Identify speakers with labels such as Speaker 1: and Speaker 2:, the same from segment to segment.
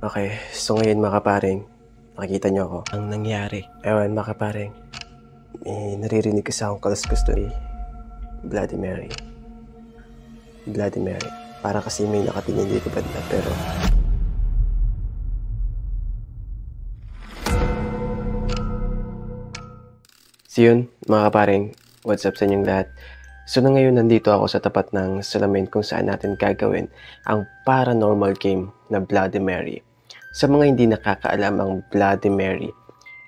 Speaker 1: Okay, so ngayon mga kaparing, nakikita nyo ako.
Speaker 2: Ang nangyari.
Speaker 1: Ewan mga kaparing, may naririnig kasi akong kaluskus to ni Bloody Mary. Bloody Mary. Para kasi may nakatingin dito banda pero... So yun, mga kaparing, what's up sa inyong lahat? So na ngayon nandito ako sa tapat ng salamin kung saan natin gagawin ang paranormal game na Bloody Mary. Sa mga hindi nakakaalam, ang Bloody Mary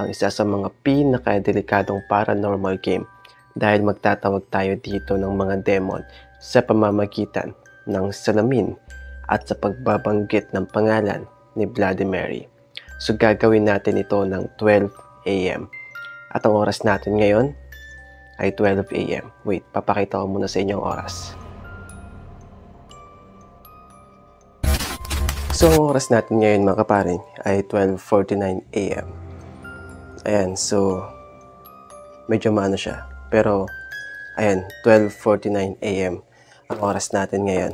Speaker 1: ang isa sa mga pinakadelikadong paranormal game dahil magtatawag tayo dito ng mga demon sa pamamagitan ng salamin at sa pagbabanggit ng pangalan ni Bloody Mary. So gagawin natin ito ng 12 AM. At ang oras natin ngayon ay 12 AM. Wait, papakita ko muna sa inyo ang oras. So, ang oras natin ngayon mga kaparing ay 12:49 AM. Ayan, so medyo maano siya. Pero, ayan, 12:49 AM ang oras natin ngayon.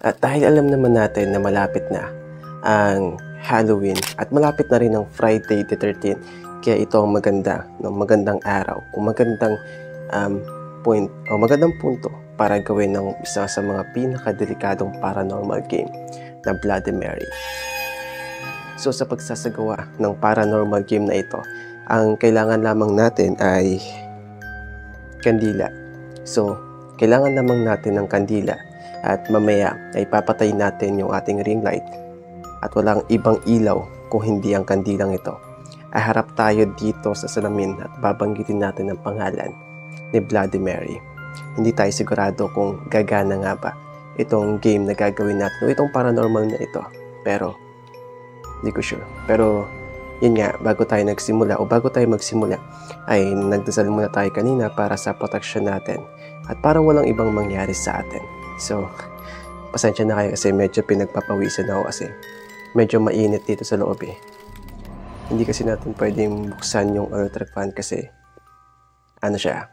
Speaker 1: At dahil alam naman natin na malapit na ang Halloween at malapit na rin ang Friday the 13th, kaya ito ang magandang araw o magandang magandang punto para gawin ng isa sa mga pinakadelikadong paranormal game na Bloody Mary. So sa pagsasagawa ng paranormal game na ito, ang kailangan lamang natin ay kandila. So kailangan lamang natin ng kandila at mamaya ay papatay natin yung ating ring light at walang ibang ilaw kung hindi ang kandilang ito. Ay harap tayo dito sa salamin at babanggitin natin ang pangalan ni Bloody Mary. Hindi tayo sigurado kung gagana nga ba itong game na gagawin natin o itong paranormal na ito. Pero, hindi ko sure. Pero, yun nga, bago tayo magsimula ay nagdasal muna tayo kanina para sa protection natin at para walang ibang mangyari sa atin. So, pasensya na kayo kasi medyo pinagpapawisan ako kasi medyo mainit dito sa loob eh. Hindi kasi natin pwedeng buksan yung electric fan kasi ano siya,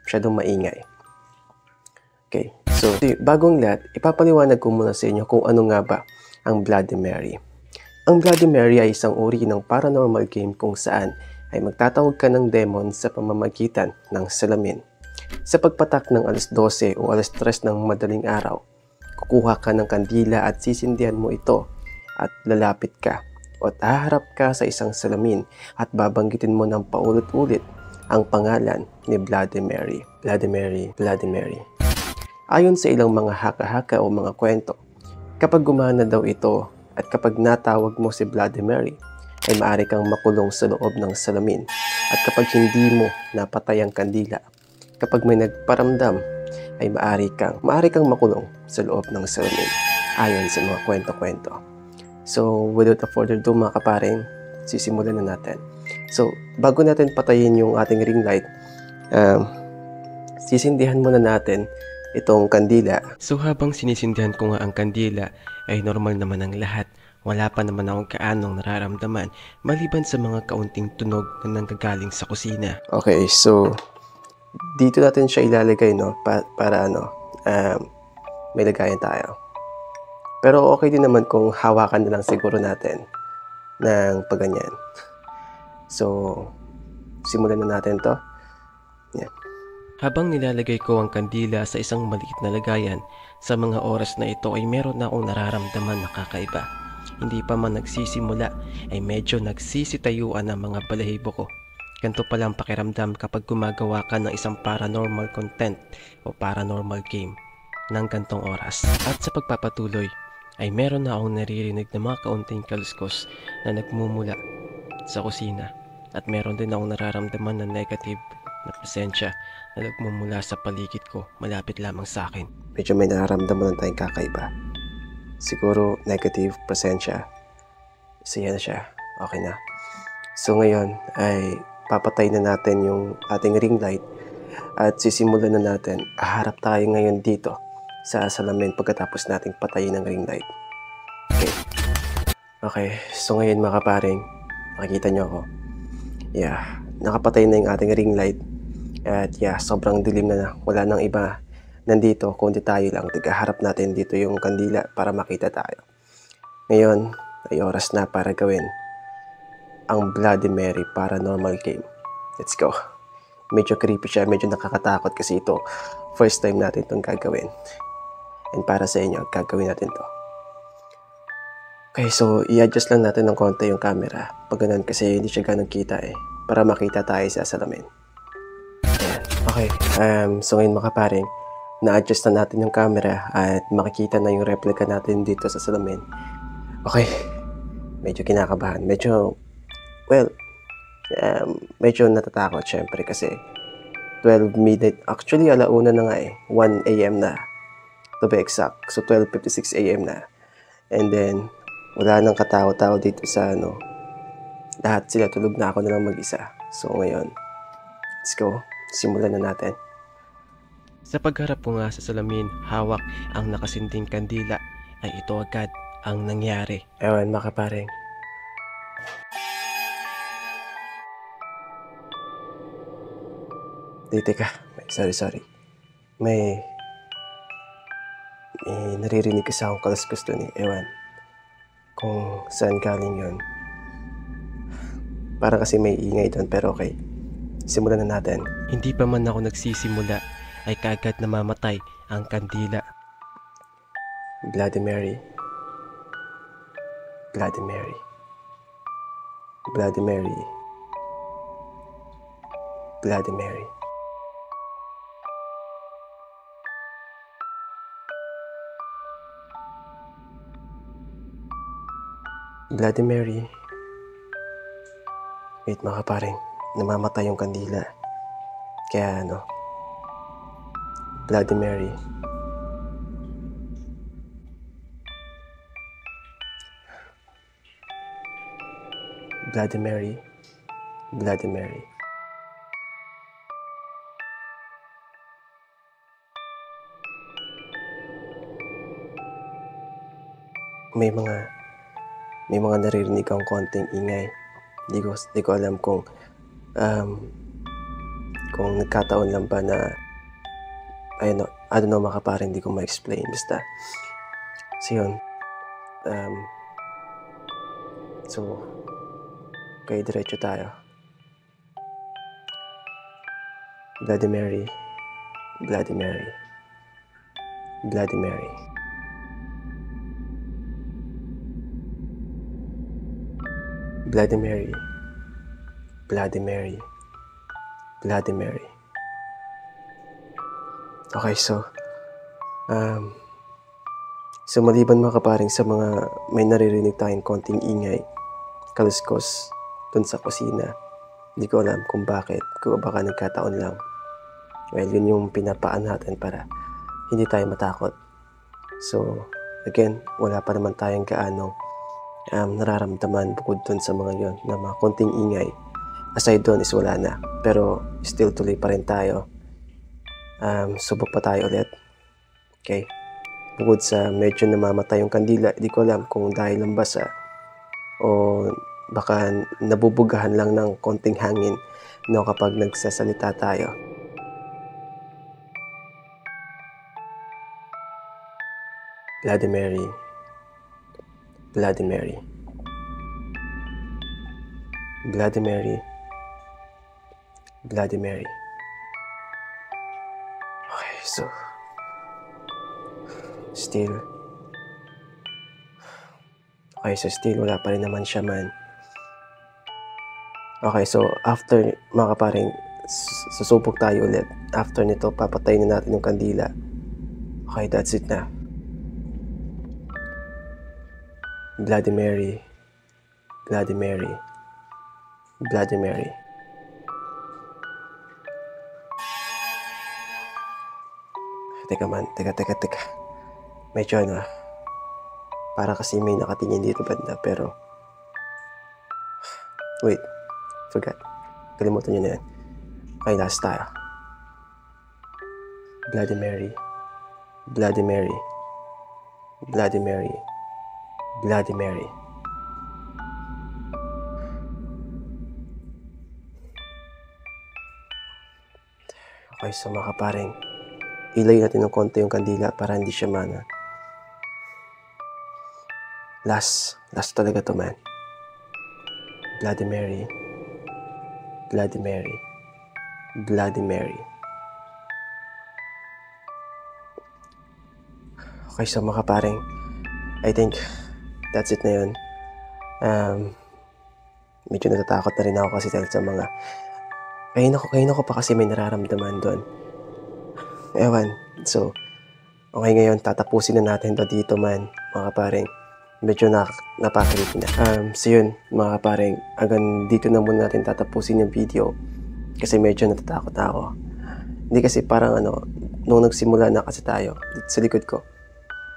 Speaker 1: masyadong maingay. Okay, so bagong lahat, ipapaliwanag ko muna sa inyo kung ano nga ba ang Bloody Mary. Ang Bloody Mary ay isang uri ng paranormal game kung saan ay magtatawag ka ng demon sa pamamagitan ng salamin. Sa pagpatak ng alas 12 o alas 3 ng madaling araw, kukuha ka ng kandila at sisindihan mo ito at lalapit ka o haharap ka sa isang salamin at babanggitin mo ng paulit-ulit ang pangalan ni Bloody Mary. Bloody Mary, Bloody Mary. Ayon sa ilang mga haka-haka o mga kwento, kapag gumana daw ito at kapag natawag mo si Bloody Mary, ay maaari kang makulong sa loob ng salamin. At kapag hindi mo napatay ang kandila, kapag may nagparamdam, ay maaari kang makulong sa loob ng salamin ayon sa mga kwento-kwento. So, without further ado mga kaparing, sisimulan na natin. So, bago natin patayin yung ating ring light, sisindihan muna natin itong kandila.
Speaker 2: So habang sinisindihan ko nga ang kandila, ay normal naman ang lahat. Wala pa naman akong kaanong nararamdaman, maliban sa mga kaunting tunog na nanggagaling sa kusina.
Speaker 1: Okay, so dito natin siya ilalagay, no? Para may lagayan tayo. Pero okay din naman kung hawakan na lang siguro natin ng paganyan. So, simulan na natin to. Yan.
Speaker 2: Habang nilalagay ko ang kandila sa isang maliit na lagayan, sa mga oras na ito ay meron na akong nararamdaman na kakaiba. Hindi pa man nagsisimula ay medyo nagsisitayuan ang mga balahibo ko. Ganito pala ang pakiramdam kapag gumagawa ka ng isang paranormal content o paranormal game ng gantong oras. At sa pagpapatuloy ay meron na akong naririnig na mga kaunting kaluskos na nagmumula sa kusina. At meron din akong nararamdaman na negative na presensya na nagmumula sa paligid ko malapit lamang sa akin.
Speaker 1: Medyo may nararamdaman tayong kakaiba. Siguro negative presensya. Siya na siya. Okay na. So ngayon ay papatay na natin yung ating ring light at sisimulan na natin. Harap tayo ngayon dito sa salamin pagkatapos nating patayin ang ring light. Okay, so ngayon mga kaparing, makikita nyo ako. Yeah, nakapatay na yung ating ring light. At yeah, sobrang dilim na. Wala nang iba nandito, kundi tayo lang. Harap natin dito yung kandila para makita tayo. Ngayon ay oras na para gawin ang Bloody Mary Paranormal Game. Let's go. Medyo creepy siya, medyo nakakatakot kasi ito first time natin itong gagawin. And para sa inyo, gagawin natin to. Okay, so i-adjust lang natin ng konti yung camera. Pag ganun kasi hindi siya ganun kita para makita tayo sa salamin. Ayan. Okay, so ngayon mga paring, na-adjust na natin yung camera at makikita na yung replica natin dito sa salamin. Okay, medyo kinakabahan. Medyo natatakot syempre kasi 12 midnight. Actually, alauna na nga 1 a.m. na. To be exact. So, 12:56 a.m. na. And then, wala nang katao-tao dito sa lahat sila tulog na, ako na lang mag-isa. So, ngayon, let's go. Simulan na natin.
Speaker 2: Sa pagharap ko nga sa salamin, hawak ang nakasinding kandila, ay ito agad ang nangyari.
Speaker 1: Ewan, mga kaparing. Teka. Sorry. May naririnig kasi akong kaluskos doon Ewan. Kung saan galing yun. Parang kasi may ingay doon, pero okay. Simulan na natin.
Speaker 2: Hindi pa man ako nagsisimula, ay kaagad namamatay ang kandila.
Speaker 1: Bloody Mary. Bloody Mary. Bloody Mary. Bloody Mary. Bloody Mary. Wait mga kaparing, namamatay yung kandila. Kaya Bloody Mary. Bloody Mary. Bloody Mary. May mga naririnig akong konting ingay. Hindi ko alam kung nagkataon lang ba na I don't know mga kaparing, hindi ko ma-explain. Basta so yun. So okay, diretso tayo. Bloody Mary. Bloody Mary. Bloody Mary. Bloody Mary. Bloody Mary. Bloody Mary. Okay, so maliban mga kaparing sa mga may naririnig tayong konting ingay, kaluskos dun sa kusina, hindi ko alam kung bakit, kung baka nagkataon lang. Well, yun yung pinapaan natin para hindi tayo matakot. So again, wala pa naman tayong gaano nararamdaman bukod dun sa mga yon na mga konting ingay. Aside dun is wala na, pero still tuloy pa rin tayo. Subok pa tayo ulit. Okay, bukod sa medyo namamatay yung kandila, di ko alam kung dahil lang basa o baka nabubugahan lang ng konting hangin kapag nagsasalita tayo. Bloody Mary. Bloody Mary. Bloody Mary. Bloody Mary. Okay, so still wala pa rin naman siya man. Okay, so after mga kaparing, susubok tayo ulit. After nito, papatayin na natin yung kandila. Okay, that's it na. Bloody Mary. Bloody Mary. Bloody Mary. Teka. Medyo para kasi may nakatingin dito banda, pero wait, forgot. Kalimutan nyo na yan. Okay, last tayo. Bloody Mary. Bloody Mary. Bloody Mary. Bloody Mary. Okay, so mga kaparing, ilay natin ng konti yung kandila para hindi siya mana. Last talaga to, man. Bloody Mary. Bloody Mary. Bloody Mary. Okay, so mga kaparing, I think that's it na yun. Medyo natatakot na rin ako kasi dahil sa mga kain ako pa kasi may nararamdaman doon. Ewan. So, okay, ngayon tatapusin na natin to dito, man, mga kaparing. Medyo napakalitin na. So yun, mga kaparing, hanggang dito na muna natin tatapusin yung video kasi medyo natatakot na ako. Hindi kasi parang nung nagsimula na kasi tayo sa likod ko,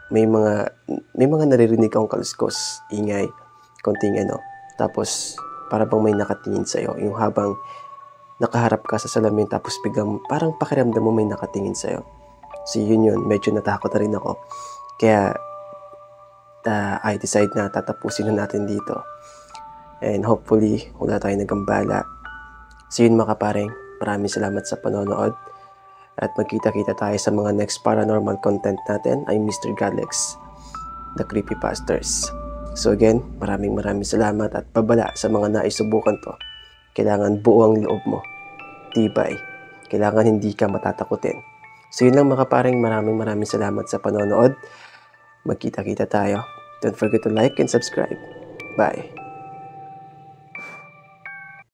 Speaker 1: may mga naririnig akong kaluskos, ingay, konting tapos para bang may nakatingin sa'yo, yung habang nakaharap ka sa salamin tapos biglang parang pakiramdam mo may nakatingin sa'yo. So yun, medyo natakot na rin ako. Kaya I decide na tatapusin na natin dito. And hopefully, wala tayong nagambala. So yun mga kaparing, maraming salamat sa panonood. At magkita-kita tayo sa mga next paranormal content natin ay Mr. Galex, The Creepypasters. So again, maraming salamat at babala sa mga naisubukan to. Kailangan buo ang loob mo. Tibay. Kailangan hindi ka matatakutin. So yun lang mga kaparing, maraming salamat sa panonood. Magkita-kita tayo. Don't forget to like and subscribe. Bye.